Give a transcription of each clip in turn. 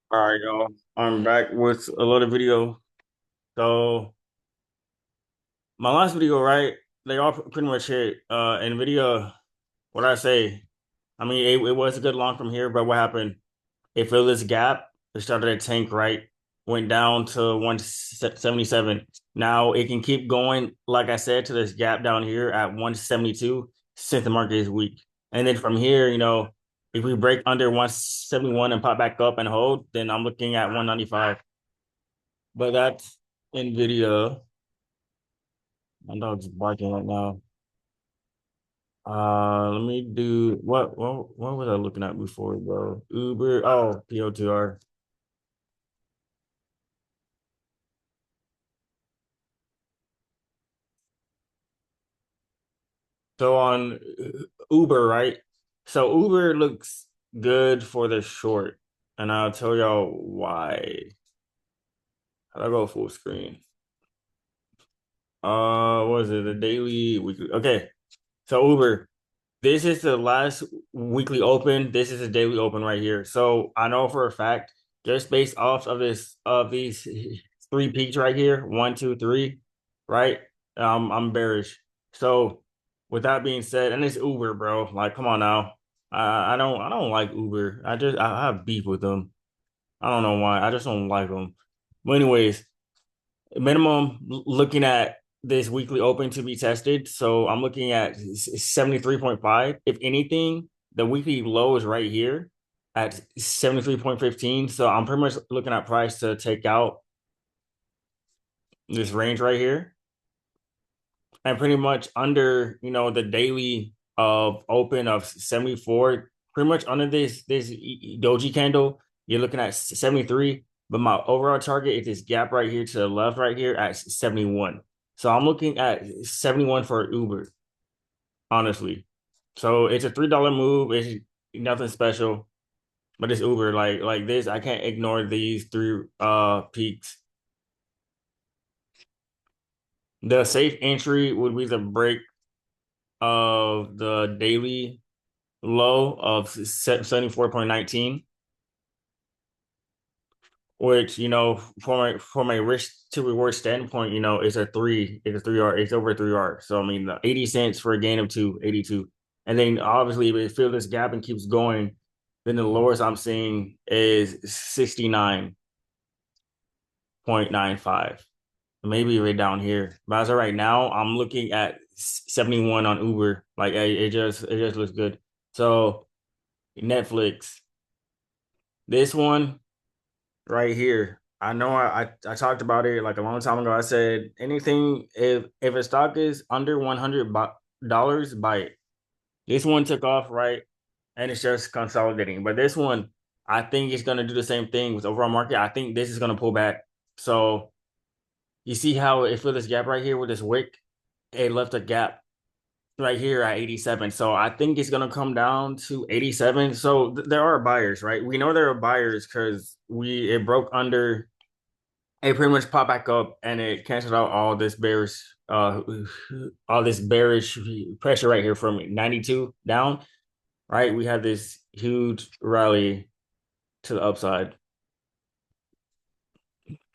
All right, y'all. I'm back with a little video. So my last video, right? They all pretty much hit. NVIDIA. What I say? I mean, it was a good long from here, but what happened? It filled this gap. It started a tank, right? Went down to 177. Now it can keep going, like I said, to this gap down here at 172 since the market is weak. And then from here, if we break under 171 and pop back up and hold, then I'm looking at 195. But that's NVIDIA. My dog's barking right now. Let me do what was I looking at before, bro? Uber. Oh, PLTR. So on Uber, right? So Uber looks good for the short, and I'll tell y'all why. How do I go full screen? What is it? The daily, weekly. Okay, so Uber. This is the last weekly open. This is a daily open right here. So I know for a fact, just based off of these three peaks right here, one, two, three, right? I'm bearish. So with that being said, and it's Uber, bro. Like, come on now. I don't like Uber. I have beef with them. I don't know why. I just don't like them. But anyways, minimum looking at this weekly open to be tested. So I'm looking at 73.5. If anything, the weekly low is right here at 73.15. So I'm pretty much looking at price to take out this range right here and pretty much under, the daily of open of 74, pretty much under this doji candle, you're looking at 73. But my overall target is this gap right here to the left right here at 71. So I'm looking at 71 for Uber, honestly. So it's a $3 move. It's nothing special, but it's Uber. Like this, I can't ignore these three peaks. The safe entry would be the break of the daily low of 74.19, which, from a risk to reward standpoint, it's it's over 3R. So I mean, the 80 cents for a gain of 282. And then obviously if it fills this gap and keeps going, then the lowest I'm seeing is 69.95. Maybe right down here. But as of right now, I'm looking at 71 on Uber. Like it just looks good. So Netflix, this one right here. I know I talked about it like a long time ago. I said anything if a stock is under $100, buy it. This one took off, right, and it's just consolidating. But this one, I think it's gonna do the same thing with overall market. I think this is gonna pull back. So you see how it filled this gap right here with this wick? It left a gap right here at 87. So I think it's gonna come down to 87. So there are buyers, right? We know there are buyers because we it broke under, it pretty much popped back up and it canceled out all this bearish pressure right here from 92 down, right? We had this huge rally to the upside.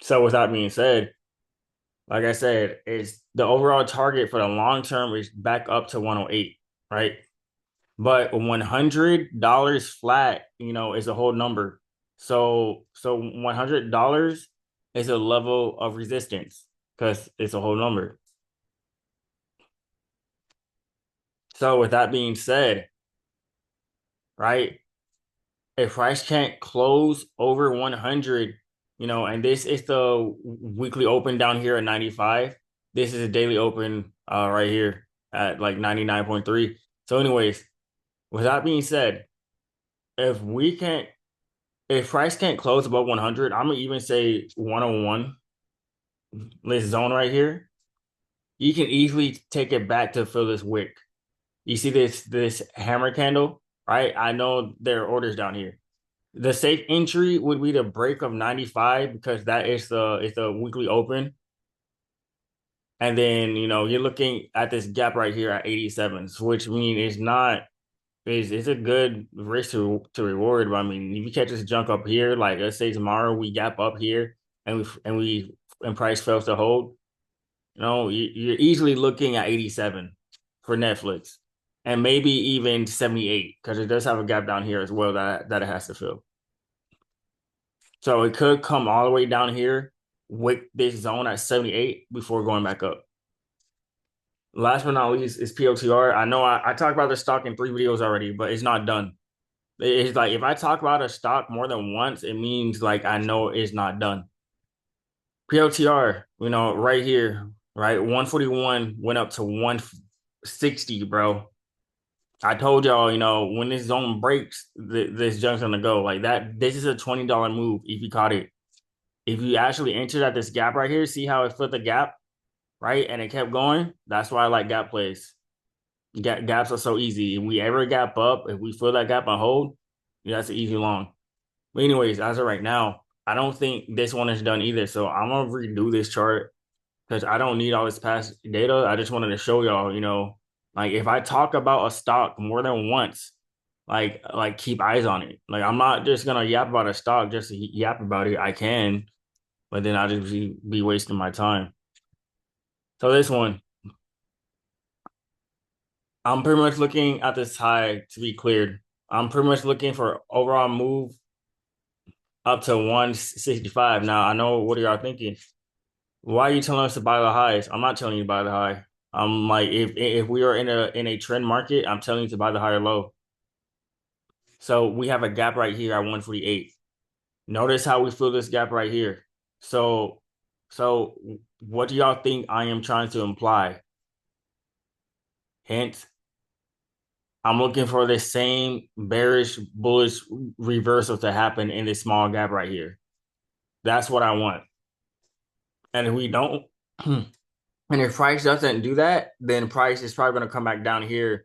So with that being said, like I said, it's the overall target for the long term is back up to 108, right? But $100 flat, is a whole number. So $100 is a level of resistance because it's a whole number. So with that being said, right, if price can't close over 100, and this is the weekly open down here at 95. This is a daily open right here at like 99.3. So anyways, with that being said, if we can't if price can't close above 100, I'm gonna even say 101, this zone right here, you can easily take it back to fill this wick. You see this hammer candle, right? I know there are orders down here. The safe entry would be the break of 95 because that is the weekly open. And then, you're looking at this gap right here at 87, which means it's not. It's a good risk to reward. But I mean, if you catch this junk up here, like let's say tomorrow we gap up here and price fails to hold, you're easily looking at 87 for Netflix, and maybe even 78 because it does have a gap down here as well that it has to fill. So it could come all the way down here with this zone at 78 before going back up. Last but not least is PLTR. I know I talked about this stock in 3 videos already, but it's not done. It's like if I talk about a stock more than once, it means like I know it's not done. PLTR, right here, right? 141 went up to 160, bro. I told y'all, when this zone breaks, this junk's gonna go. Like that, this is a $20 move if you caught it. If you actually entered at this gap right here, see how it flipped the gap, right? And it kept going. That's why I like gap plays. Gaps are so easy. If we ever gap up, if we fill that gap and hold, yeah, that's an easy long. But anyways, as of right now, I don't think this one is done either. So I'm gonna redo this chart because I don't need all this past data. I just wanted to show y'all, like if I talk about a stock more than once, like keep eyes on it. Like I'm not just gonna yap about a stock just to yap about it. I can, but then I'll just be wasting my time. So this one, I'm pretty much looking at this high to be cleared. I'm pretty much looking for overall move up to 165. Now I know what are y'all thinking. Why are you telling us to buy the highs? I'm not telling you to buy the high. I'm like if we are in a trend market, I'm telling you to buy the higher low. So we have a gap right here at 148. Notice how we fill this gap right here. So what do y'all think I am trying to imply? Hint, I'm looking for the same bearish bullish reversal to happen in this small gap right here. That's what I want. And if we don't, and if price doesn't do that, then price is probably going to come back down here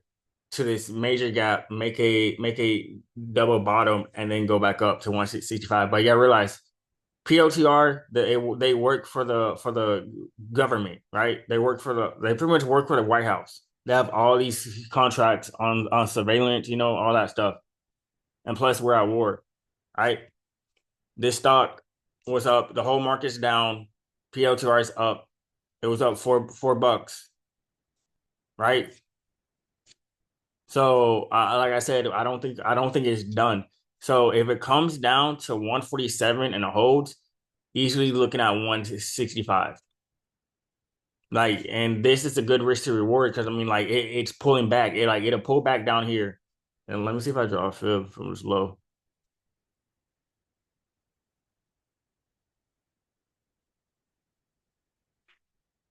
to this major gap, make a double bottom, and then go back up to 165. But yeah, realize PLTR, they work for the government, right? They pretty much work for the White House. They have all these contracts on surveillance, all that stuff. And plus we're at war, right? This stock was up, the whole market's down, PLTR is up. It was up $4, right? So, like I said, I don't think it's done. So if it comes down to 147 and it holds, easily looking at 165. Like, and this is a good risk to reward because I mean, like it's pulling back. It'll pull back down here. And let me see if I draw a fib from this low.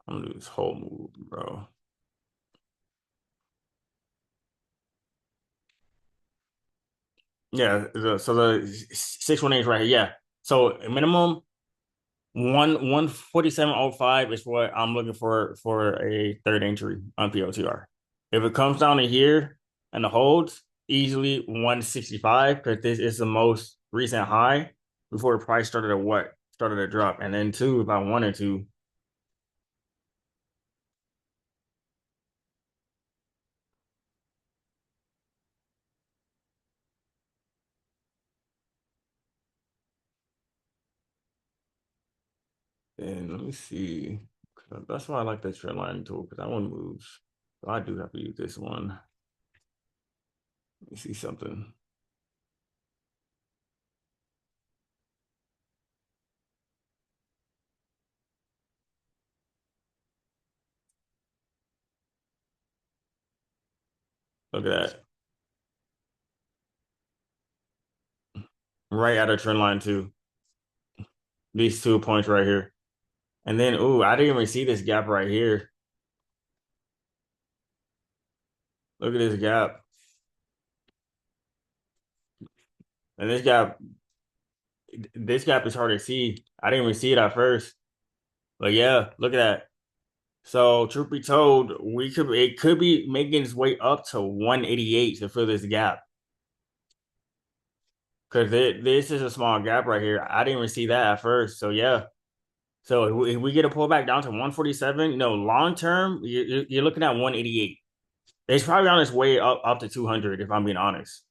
I'm gonna do this whole move, bro. Yeah, so the 618 is right here. Yeah. So minimum 147.05 is what I'm looking for a third entry on PLTR. If it comes down to here and the holds, easily 165 because this is the most recent high before the price started to drop. And then two, if I wanted to, then let me see. That's why I like the trend line tool because that one moves. So I do have to use this one. Let me see something. Look at that. Right at a trend line too. These 2 points right here. And then, ooh, I didn't even see this gap right here. Look at this gap. And this gap is hard to see. I didn't even see it at first. But yeah, look at that. So truth be told, it could be making its way up to 188 to fill this gap. Because this is a small gap right here. I didn't even see that at first. So yeah. So if we get a pullback down to 147, long term, you're looking at 188. It's probably on its way up to 200 if I'm being honest,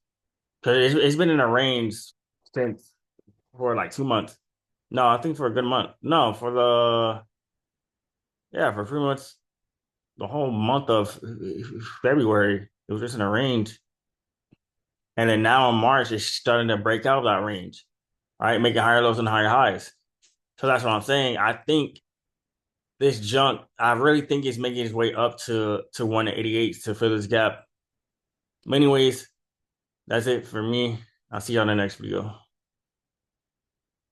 because it's been in a range since for like 2 months. No, I think for a good month. No, for the yeah, for 3 months, the whole month of February, it was just in a range. And then now in March, it's starting to break out of that range, right? Making higher lows and higher highs. So that's what I'm saying. I think this junk, I really think it's making its way up to 188 to fill this gap. But anyways, that's it for me. I'll see you on the next video.